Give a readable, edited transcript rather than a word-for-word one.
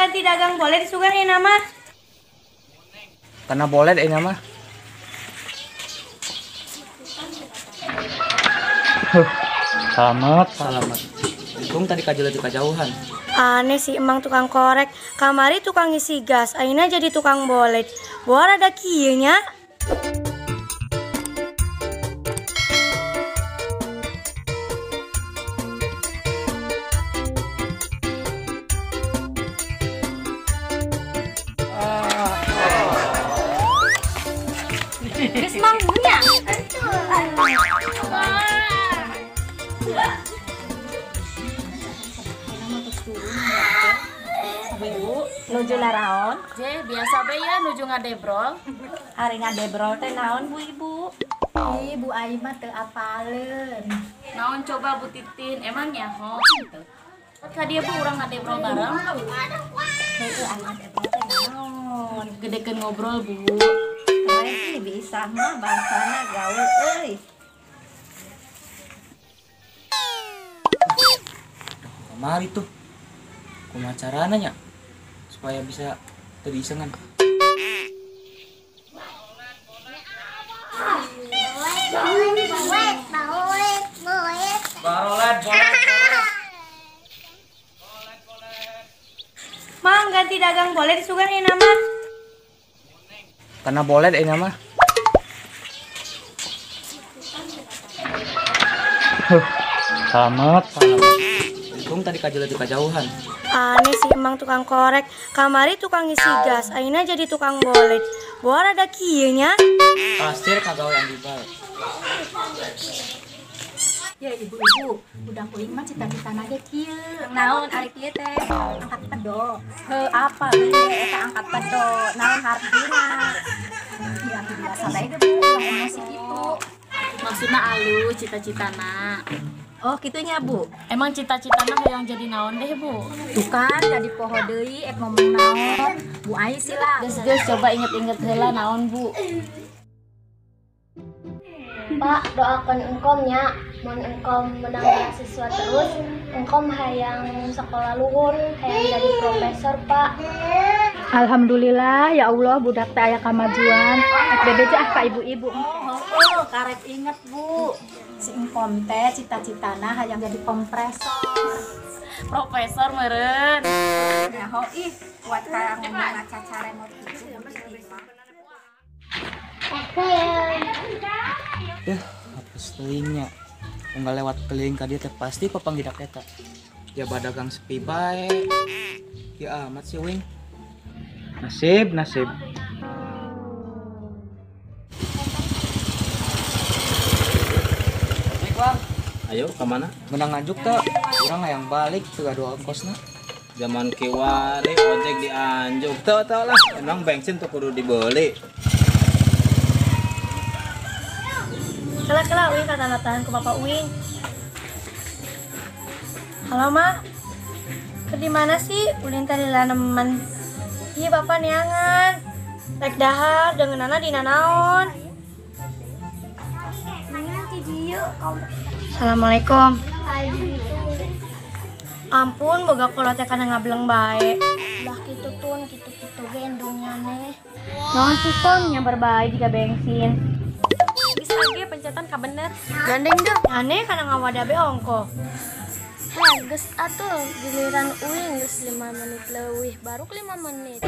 ganti dagang boleh disugan ini nama? Karena boleh deh nama. Selamat. Untung tadi kajul itu kejauhan. Aneh sih emang tukang korek. Kamari tukang isi gas. Aina jadi tukang bolet. Buar ada kieunya. Geus manggunya. Ibu, Nuju naraon? je biasa be ya nuju ngadebrol. Hari ngadebrol teh naon Bu Ibu? Ibu Ai mah teu apaleun. Naon coba Bu Titin, emangnya ho teu. Ka dia Bu urang ngadebrol bareng. Heueuh anak ngadebrol teh naon? Gedekeun ngobrol Bu. Kemarin sih bisa mah bangsana gaul euy. Mari tuh. Kumaha carana nya supaya bisa teu diisengan. Barolet. Mang ganti dagang boleh disugan ini nama? Karena boleh deh nama. Selamat. Untung tadi kajul itu kejauhan. Aneh sih emang tukang korek. Kamari tukang isi gas. Aina jadi tukang bolet. Buar ada kieunya. Pasir kagawean di bal. Ya ibu-ibu, udah kuing mah cita-citana ge kieu. Naon ari kieu teh? Angkat pedo. Apa geus eta angkat pedo? Naon hartina? Ya biasa bae ge Bu, yang emosi gitu. Maksudna alus cita-citana. Oh kitunya Bu. Emang cita-citana yang jadi naon deh Bu? Tuh kan jadi poho deui ek ngomong naon Bu Ai sila. Geus coba inget-inget heula naon Bu. Pak, doakan engkomnya, mun engkom menang beasiswa terus, engkom hayang sekolah luhur, hayang jadi profesor, Pak. Alhamdulillah ya Allah budak teh aya kamajuan. Ek bebe ah ka ibu-ibu. Oh, karek inget Bu. Si engkom teh cita-citana hayang jadi kompresor. Profesor meureun. Ya ho ih kuat ka ngomong cacare mot kitu. Hapus telingnya. Unggal lewat teling ka dia teh pasti papanggidak eta. Ya badagang sepi bae. Ya amat sih wing. Nasib. Ayo kemana? Menang ngajuk teh. Urang hayang balik teu adu ongkosna. Zaman kiwari ojek dianjuk. Teu lah. Emang bensin tuh kudu dibeli. Kela Uing kata-kataan ke Bapak Uing. Halo Mak, ke di mana sih? Ulin tadi laneman. Iya Bapak neangan. Rek dahar dengan Nana di nanaon. Assalamualaikum. Ampun, boga kula teh kana ngableng bae. Lah kitu tun, kitu-kitu gendongnya neh. Naon sih Kong nya berbae jika bensin. Geus age pencetan ka bener. Gandeng dah. Aneh kana ngawadabe ongko. Heh, geus atuh giliran uing geus 5 menit leuwih, baru 5 menit.